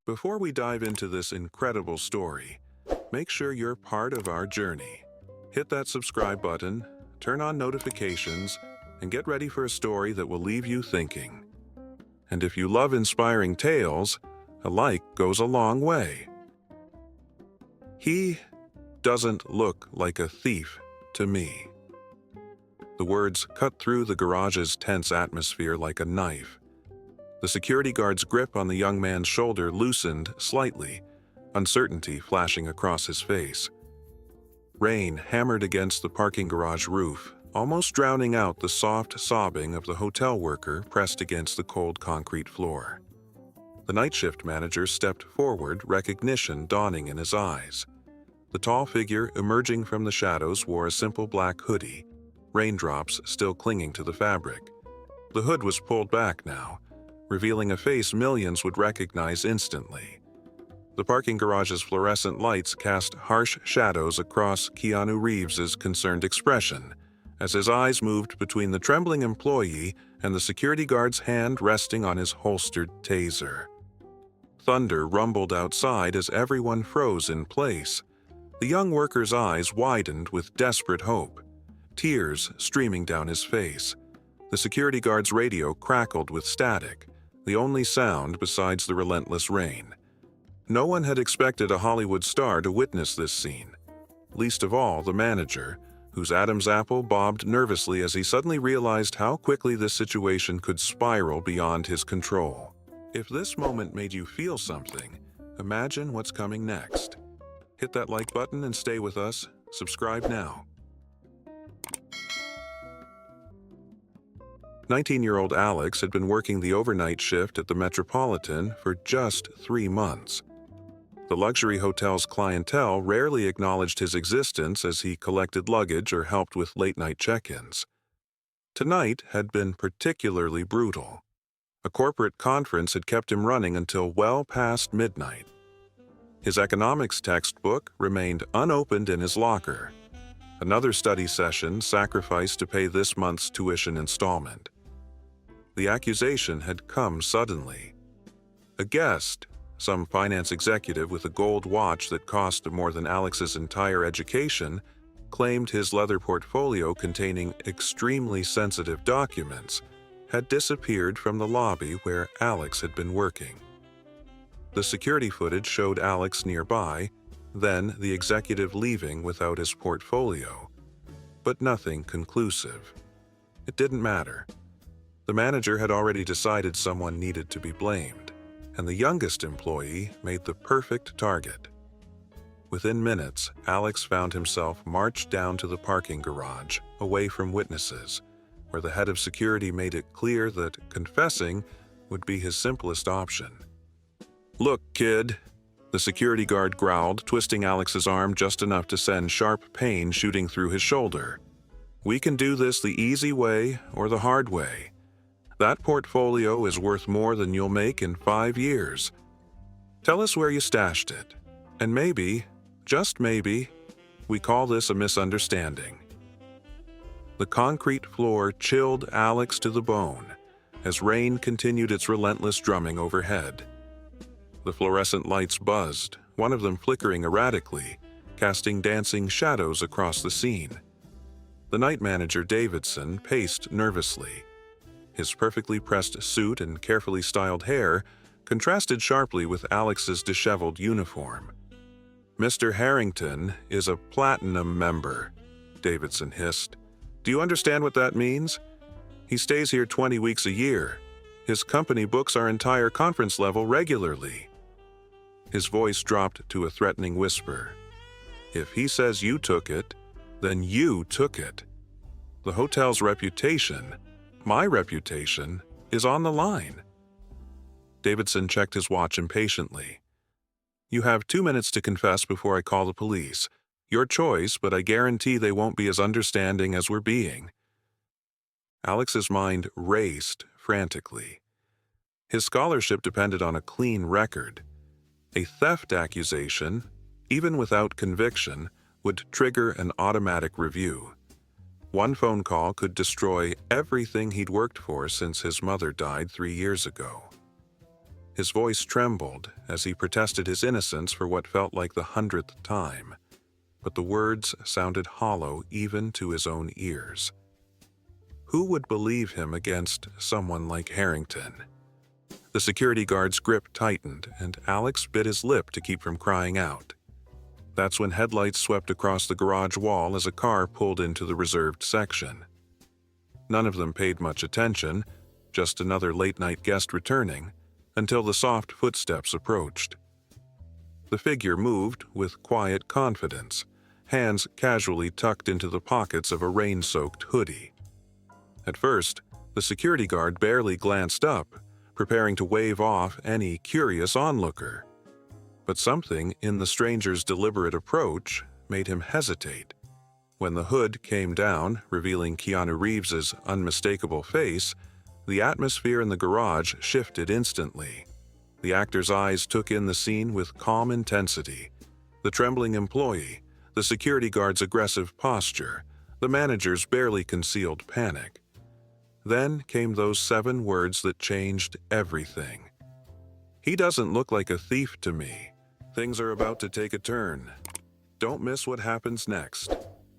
Before we dive into this incredible story, make sure you're part of our journey. Hit that subscribe button, turn on notifications, and get ready for a story that will leave you thinking. And if you love inspiring tales, a like goes a long way. He doesn't look like a thief to me. The words cut through the garage's tense atmosphere like a knife. The security guard's grip on the young man's shoulder loosened slightly, uncertainty flashing across his face. Rain hammered against the parking garage roof, almost drowning out the soft sobbing of the hotel worker pressed against the cold concrete floor. The night shift manager stepped forward, recognition dawning in his eyes. The tall figure emerging from the shadows wore a simple black hoodie, raindrops still clinging to the fabric. The hood was pulled back now, revealing a face millions would recognize instantly. The parking garage's fluorescent lights cast harsh shadows across Keanu Reeves' concerned expression, as his eyes moved between the trembling employee and the security guard's hand resting on his holstered taser. Thunder rumbled outside as everyone froze in place. The young worker's eyes widened with desperate hope, tears streaming down his face. The security guard's radio crackled with static, the only sound besides the relentless rain. No one had expected a Hollywood star to witness this scene, least of all the manager, whose Adam's apple bobbed nervously as he suddenly realized how quickly this situation could spiral beyond his control. If this moment made you feel something, imagine what's coming next. Hit that like button and stay with us. Subscribe now. 19-year-old Alex had been working the overnight shift at the Metropolitan for just 3 months. The luxury hotel's clientele rarely acknowledged his existence as he collected luggage or helped with late-night check-ins. Tonight had been particularly brutal. A corporate conference had kept him running until well past midnight. His economics textbook remained unopened in his locker. Another study session sacrificed to pay this month's tuition installment. The accusation had come suddenly. A guest, some finance executive with a gold watch that cost more than Alex's entire education, claimed his leather portfolio containing extremely sensitive documents had disappeared from the lobby where Alex had been working. The security footage showed Alex nearby, then the executive leaving without his portfolio. But nothing conclusive. It didn't matter. The manager had already decided someone needed to be blamed, and the youngest employee made the perfect target. Within minutes, Alex found himself marched down to the parking garage, away from witnesses, where the head of security made it clear that confessing would be his simplest option. "Look, kid," the security guard growled, twisting Alex's arm just enough to send sharp pain shooting through his shoulder. "We can do this the easy way or the hard way. That portfolio is worth more than you'll make in 5 years. Tell us where you stashed it, and maybe, just maybe, we call this a misunderstanding." The concrete floor chilled Alex to the bone as rain continued its relentless drumming overhead. The fluorescent lights buzzed, one of them flickering erratically, casting dancing shadows across the scene. The night manager, Davidson, paced nervously. His perfectly pressed suit and carefully styled hair contrasted sharply with Alex's disheveled uniform. "Mr. Harrington is a platinum member," Davidson hissed. "Do you understand what that means? He stays here 20 weeks a year. His company books our entire conference level regularly." His voice dropped to a threatening whisper. "If he says you took it, then you took it. The hotel's reputation, my reputation, is on the line." Davidson checked his watch impatiently. "You have 2 minutes to confess before I call the police. Your choice, but I guarantee they won't be as understanding as we're being." Alex's mind raced frantically. His scholarship depended on a clean record. A theft accusation, even without conviction, would trigger an automatic review. One phone call could destroy everything he'd worked for since his mother died 3 years ago. His voice trembled as he protested his innocence for what felt like the 100th time, but the words sounded hollow even to his own ears. Who would believe him against someone like Harrington? The security guard's grip tightened, and Alex bit his lip to keep from crying out. That's when headlights swept across the garage wall as a car pulled into the reserved section. None of them paid much attention, just another late-night guest returning, until the soft footsteps approached. The figure moved with quiet confidence, hands casually tucked into the pockets of a rain-soaked hoodie. At first, the security guard barely glanced up, preparing to wave off any curious onlooker. But something in the stranger's deliberate approach made him hesitate. When the hood came down, revealing Keanu Reeves's unmistakable face, the atmosphere in the garage shifted instantly. The actor's eyes took in the scene with calm intensity. The trembling employee, the security guard's aggressive posture, the manager's barely concealed panic. Then came those 7 words that changed everything. "He doesn't look like a thief to me. Things are about to take a turn." Don't miss what happens next.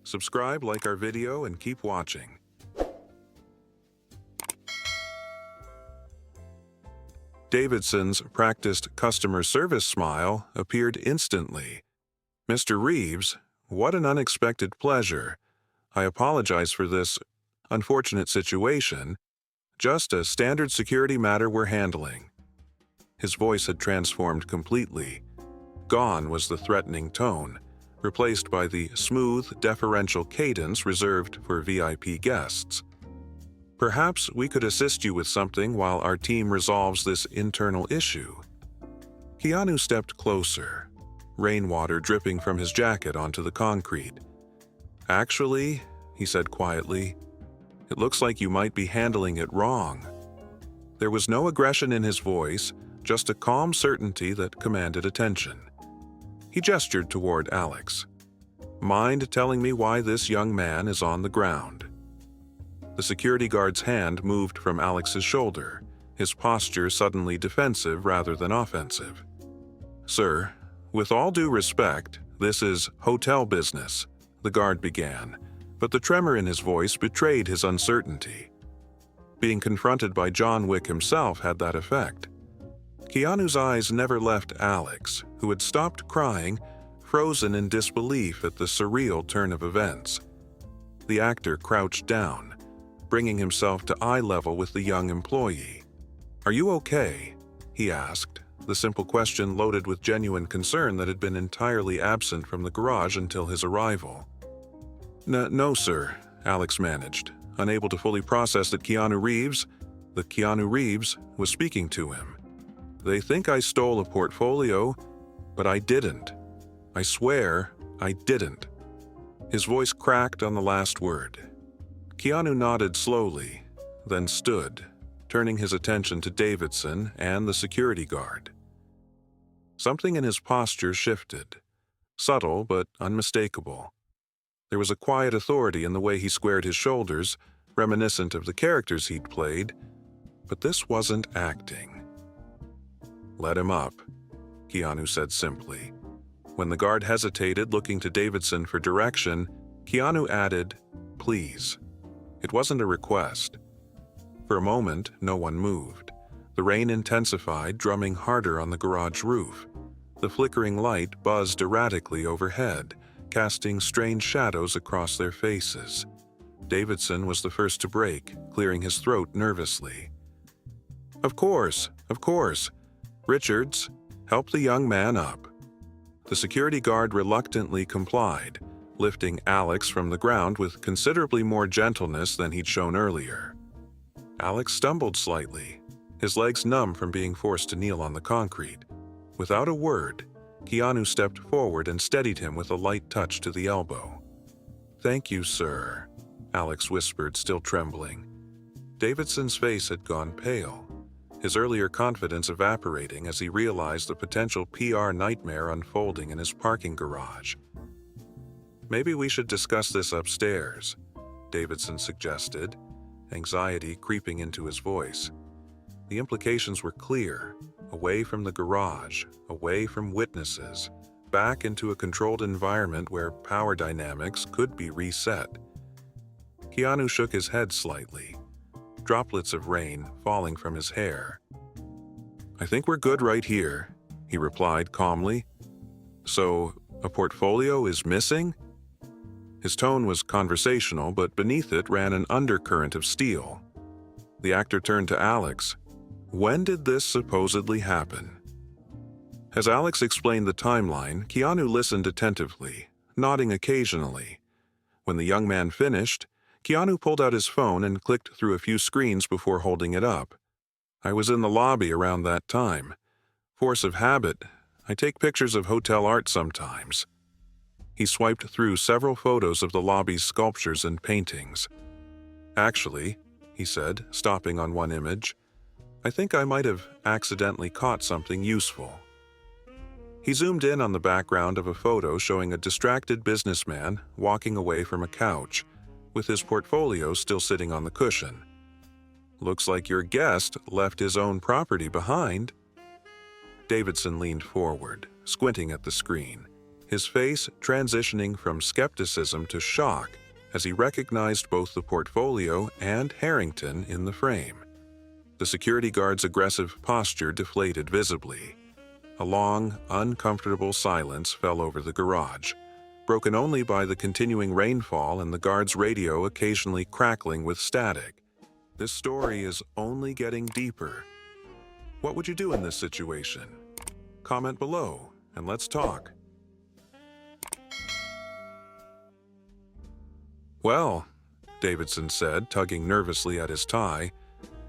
Subscribe, like our video, and keep watching. Davidson's practiced customer service smile appeared instantly. "Mr. Reeves, what an unexpected pleasure. I apologize for this unfortunate situation. Just a standard security matter we're handling." His voice had transformed completely. Gone was the threatening tone, replaced by the smooth, deferential cadence reserved for VIP guests. "Perhaps we could assist you with something while our team resolves this internal issue." Keanu stepped closer, rainwater dripping from his jacket onto the concrete. "Actually," he said quietly, "it looks like you might be handling it wrong." There was no aggression in his voice, just a calm certainty that commanded attention. He gestured toward Alex. "Mind telling me why this young man is on the ground?" The security guard's hand moved from Alex's shoulder, his posture suddenly defensive rather than offensive. "Sir, with all due respect, this is hotel business," the guard began, but the tremor in his voice betrayed his uncertainty. Being confronted by John Wick himself had that effect. Keanu's eyes never left Alex, who had stopped crying, frozen in disbelief at the surreal turn of events. The actor crouched down, bringing himself to eye level with the young employee. "Are you okay?" he asked, the simple question loaded with genuine concern that had been entirely absent from the garage until his arrival. No, sir," Alex managed, unable to fully process that Keanu Reeves was speaking to him. "They think I stole a portfolio, but I didn't. I swear I didn't." His voice cracked on the last word. Keanu nodded slowly, then stood, turning his attention to Davidson and the security guard. Something in his posture shifted, subtle but unmistakable. There was a quiet authority in the way he squared his shoulders, reminiscent of the characters he'd played, but this wasn't acting. "Let him up," Keanu said simply. When the guard hesitated, looking to Davidson for direction, Keanu added, "Please." It wasn't a request. For a moment, no one moved. The rain intensified, drumming harder on the garage roof. The flickering light buzzed erratically overhead, casting strange shadows across their faces. Davidson was the first to break, clearing his throat nervously. Of course. Richards, help the young man up." The security guard reluctantly complied, lifting Alex from the ground with considerably more gentleness than he'd shown earlier. Alex stumbled slightly, his legs numb from being forced to kneel on the concrete. Without a word, Keanu stepped forward and steadied him with a light touch to the elbow. "Thank you, sir," Alex whispered, still trembling. Davidson's face had gone pale, his earlier confidence evaporating as he realized the potential PR nightmare unfolding in his parking garage. "Maybe we should discuss this upstairs," Davidson suggested, anxiety creeping into his voice. The implications were clear. away from the garage, away from witnesses, back into a controlled environment where power dynamics could be reset. Keanu shook his head slightly, droplets of rain falling from his hair. "I think we're good right here," he replied calmly. "So, a portfolio is missing?" His tone was conversational, but beneath it ran an undercurrent of steel. The actor turned to Alex. "When did this supposedly happen?" As Alex explained the timeline, Keanu listened attentively, nodding occasionally. When the young man finished, Keanu pulled out his phone and clicked through a few screens before holding it up. "I was in the lobby around that time. Force of habit, I take pictures of hotel art sometimes." He swiped through several photos of the lobby's sculptures and paintings. "Actually," he said, stopping on one image, "I think I might have accidentally caught something useful." He zoomed in on the background of a photo showing a distracted businessman walking away from a couch, with his portfolio still sitting on the cushion. "Looks like your guest left his own property behind." Davidson leaned forward, squinting at the screen, his face transitioning from skepticism to shock as he recognized both the portfolio and Harrington in the frame. The security guard's aggressive posture deflated visibly. A long, uncomfortable silence fell over the garage, broken only by the continuing rainfall and the guard's radio occasionally crackling with static. This story is only getting deeper. What would you do in this situation? Comment below, and let's talk. "Well," Davidson said, tugging nervously at his tie,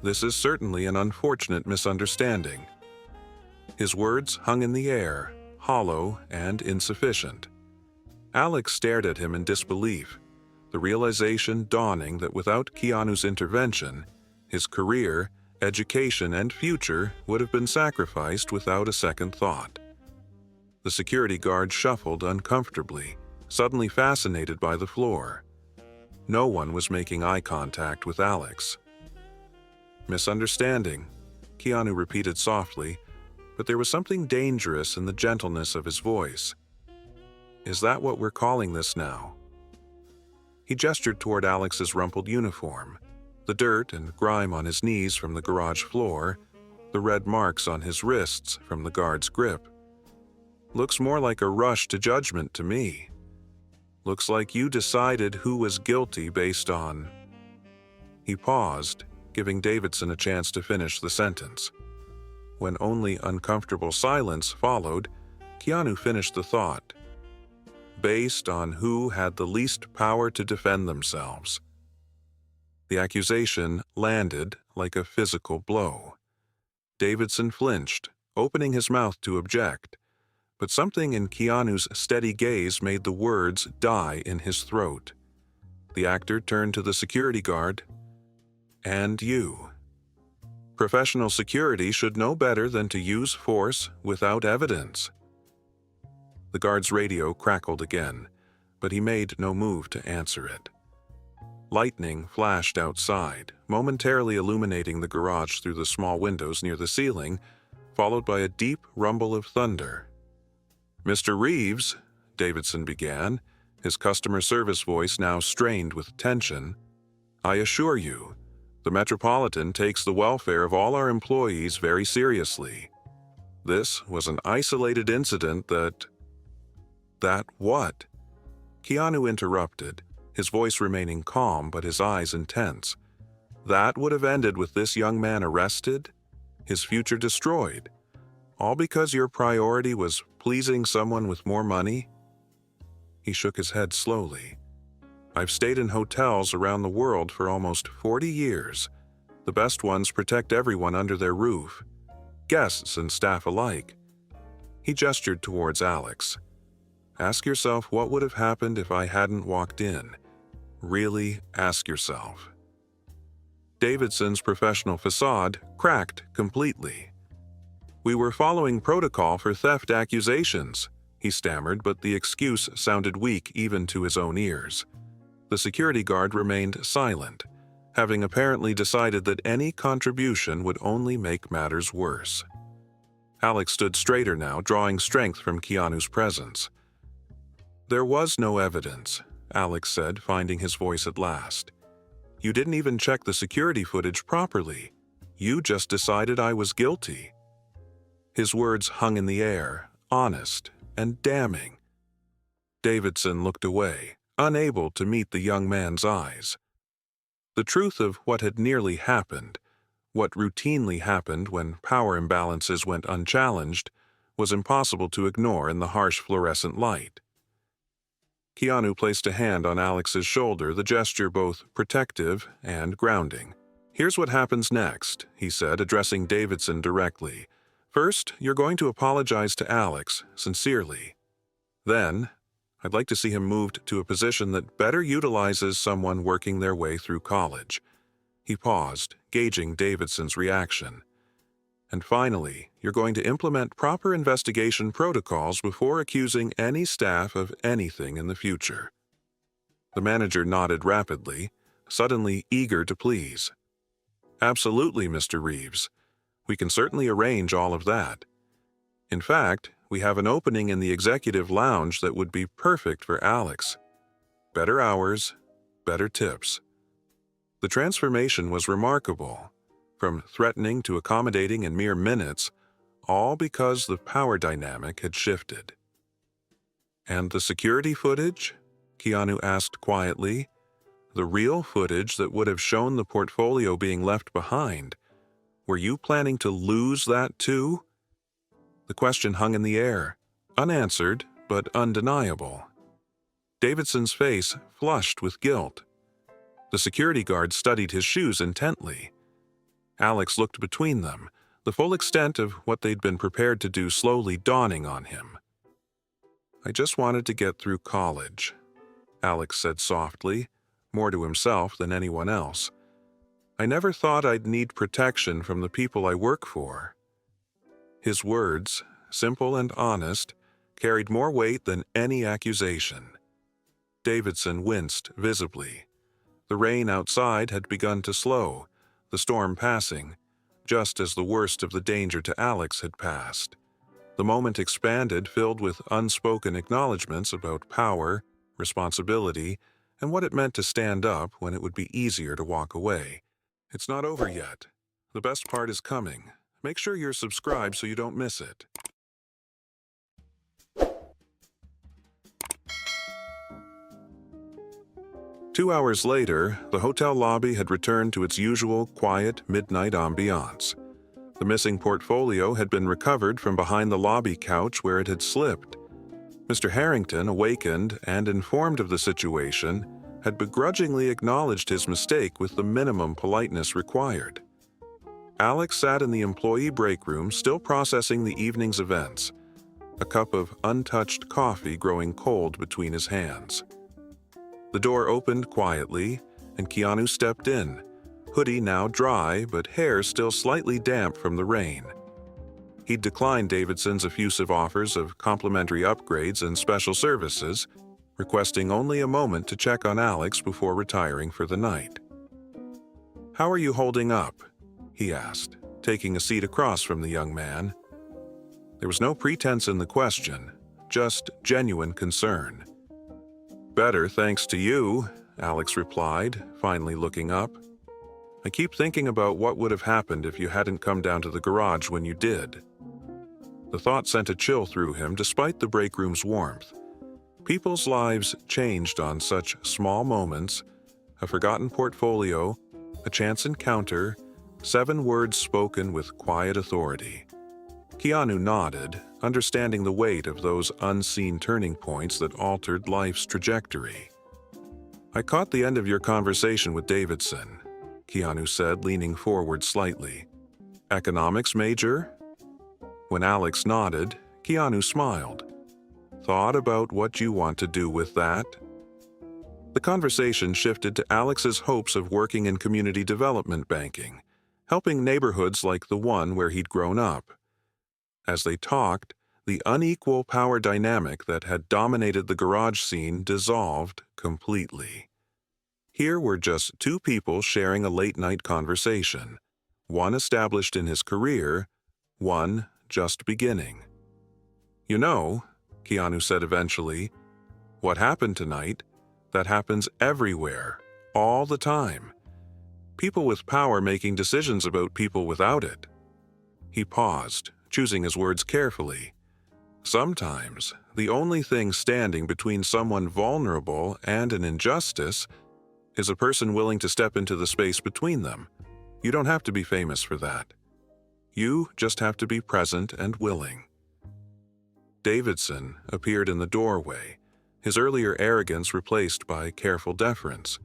"this is certainly an unfortunate misunderstanding." His words hung in the air, hollow and insufficient. Alex stared at him in disbelief, the realization dawning that without Keanu's intervention, his career, education, and future would have been sacrificed without a second thought. The security guard shuffled uncomfortably, suddenly fascinated by the floor. No one was making eye contact with Alex. "Misunderstanding," Keanu repeated softly, but there was something dangerous in the gentleness of his voice. "Is that what we're calling this now?" He gestured toward Alex's rumpled uniform, the dirt and grime on his knees from the garage floor, the red marks on his wrists from the guard's grip. "Looks more like a rush to judgment to me. Looks like you decided who was guilty based on..." He paused, giving Davidson a chance to finish the sentence. When only uncomfortable silence followed, Keanu finished the thought. "Based on who had the least power to defend themselves." The accusation landed like a physical blow. Davidson flinched, opening his mouth to object, but something in Keanu's steady gaze made the words die in his throat. The actor turned to the security guard. "And you. Professional security should know better than to use force without evidence." The guard's radio crackled again, but he made no move to answer it. Lightning flashed outside, momentarily illuminating the garage through the small windows near the ceiling, followed by a deep rumble of thunder. "Mr. Reeves," Davidson began, his customer service voice now strained with tension, "I assure you, the Metropolitan takes the welfare of all our employees very seriously. This was an isolated incident that..." "That what?" Keanu interrupted, his voice remaining calm but his eyes intense. "That would have ended with this young man arrested, his future destroyed, all because your priority was pleasing someone with more money?" He shook his head slowly. "I've stayed in hotels around the world for almost 40 years. The best ones protect everyone under their roof, guests and staff alike." He gestured towards Alex. "Ask yourself what would have happened if I hadn't walked in. Really ask yourself." Davidson's professional facade cracked completely. "We were following protocol for theft accusations," he stammered, but the excuse sounded weak even to his own ears. The security guard remained silent, having apparently decided that any contribution would only make matters worse. Alex stood straighter now, drawing strength from Keanu's presence. "There was no evidence," Alex said, finding his voice at last. "You didn't even check the security footage properly. You just decided I was guilty." His words hung in the air, honest and damning. Davidson looked away, unable to meet the young man's eyes. The truth of what had nearly happened, what routinely happened when power imbalances went unchallenged, was impossible to ignore in the harsh fluorescent light. Keanu placed a hand on Alex's shoulder, the gesture both protective and grounding. "Here's what happens next," he said, addressing Davidson directly. "First, you're going to apologize to Alex, sincerely. Then, I'd like to see him moved to a position that better utilizes someone working their way through college." He paused, gauging Davidson's reaction. "And finally, you're going to implement proper investigation protocols before accusing any staff of anything in the future." The manager nodded rapidly, suddenly eager to please. "Absolutely, Mr. Reeves. We can certainly arrange all of that. In fact, we have an opening in the executive lounge that would be perfect for Alex. Better hours, better tips." The transformation was remarkable, from threatening to accommodating in mere minutes, all because the power dynamic had shifted. "And the security footage?" Keanu asked quietly. "The real footage that would have shown the portfolio being left behind. Were you planning to lose that too?" The question hung in the air, unanswered but undeniable. Davidson's face flushed with guilt. The security guard studied his shoes intently. Alex looked between them, the full extent of what they'd been prepared to do slowly dawning on him. "I just wanted to get through college," Alex said softly, more to himself than anyone else. "I never thought I'd need protection from the people I work for." His words, simple and honest, carried more weight than any accusation. Davidson winced visibly. The rain outside had begun to slow, the storm passing, just as the worst of the danger to Alex had passed. The moment expanded, filled with unspoken acknowledgments about power, responsibility, and what it meant to stand up when it would be easier to walk away. "It's not over yet. The best part is coming. Make sure you're subscribed so you don't miss it." Two hours later, the hotel lobby had returned to its usual quiet midnight ambiance. The missing portfolio had been recovered from behind the lobby couch where it had slipped. Mr. Harrington, awakened and informed of the situation, had begrudgingly acknowledged his mistake with the minimum politeness required. Alex sat in the employee break room, still processing the evening's events, a cup of untouched coffee growing cold between his hands. The door opened quietly, and Keanu stepped in, hoodie now dry but hair still slightly damp from the rain. He'd declined Davidson's effusive offers of complimentary upgrades and special services, requesting only a moment to check on Alex before retiring for the night. "How are you holding up?" he asked, taking a seat across from the young man. There was no pretense in the question, just genuine concern. "Better, thanks to you," Alex replied, finally looking up. "I keep thinking about what would have happened if you hadn't come down to the garage when you did." The thought sent a chill through him despite the break room's warmth. People's lives changed on such small moments: a forgotten portfolio, a chance encounter, 7 words spoken with quiet authority. Keanu nodded, understanding the weight of those unseen turning points that altered life's trajectory. "I caught the end of your conversation with Davidson," Keanu said, leaning forward slightly. "Economics major?" When Alex nodded, Keanu smiled. "Thought about what you want to do with that?" The conversation shifted to Alex's hopes of working in community development banking, helping neighborhoods like the one where he'd grown up. As they talked, the unequal power dynamic that had dominated the garage scene dissolved completely. Here were just 2 people sharing a late-night conversation, one established in his career, one just beginning. "You know," Keanu said eventually, "what happened tonight, that happens everywhere, all the time. People with power making decisions about people without it." He paused, choosing his words carefully. "Sometimes, the only thing standing between someone vulnerable and an injustice is a person willing to step into the space between them. You don't have to be famous for that. You just have to be present and willing." Davidson appeared in the doorway, his earlier arrogance replaced by careful deference.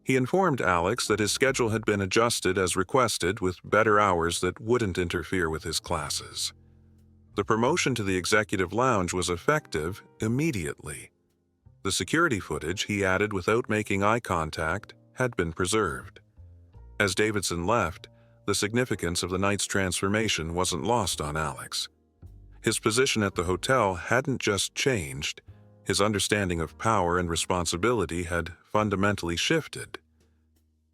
He informed Alex that his schedule had been adjusted as requested with better hours that wouldn't interfere with his classes. The promotion to the executive lounge was effective immediately. The security footage he added without making eye contact had been preserved. As Davidson left, the significance of the night's transformation wasn't lost on Alex. His position at the hotel hadn't just changed, his understanding of power and responsibility had fundamentally shifted.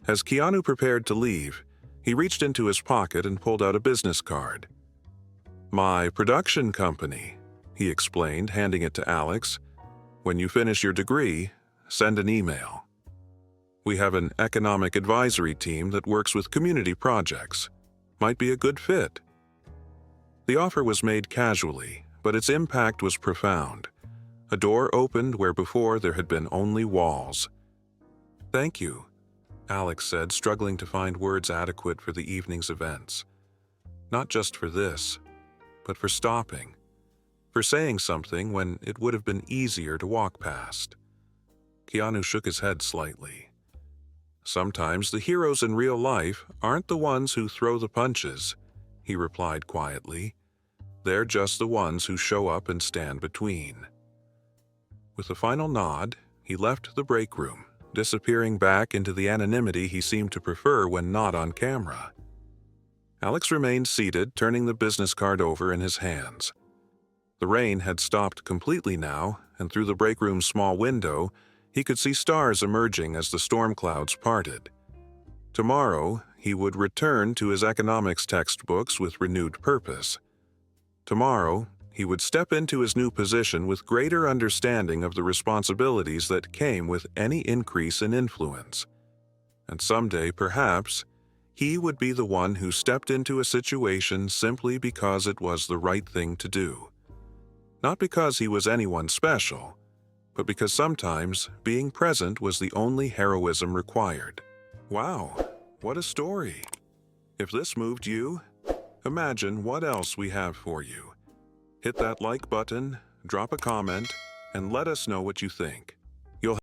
As Keanu prepared to leave, he reached into his pocket and pulled out a business card. "My production company," he explained, handing it to Alex. "When you finish your degree, send an email. We have an economic advisory team that works with community projects. Might be a good fit." The offer was made casually, but its impact was profound. A door opened where before there had been only walls. "Thank you," Alex said, struggling to find words adequate for the evening's events. Not just for this, but for stopping, for saying something when it would have been easier to walk past. Keanu shook his head slightly. "Sometimes the heroes in real life aren't the ones who throw the punches," he replied quietly. "They're just the ones who show up and stand between." With a final nod, he left the break room, disappearing back into the anonymity he seemed to prefer when not on camera. Alex remained seated, turning the business card over in his hands. The rain had stopped completely now, and through the break room's small window, he could see stars emerging as the storm clouds parted. Tomorrow, he would return to his economics textbooks with renewed purpose. Tomorrow, he would step into his new position with greater understanding of the responsibilities that came with any increase in influence. And someday, perhaps, he would be the one who stepped into a situation simply because it was the right thing to do. Not because he was anyone special, but because sometimes being present was the only heroism required. Wow, what a story! If this moved you, imagine what else we have for you. Hit that like button, drop a comment, and let us know what you think.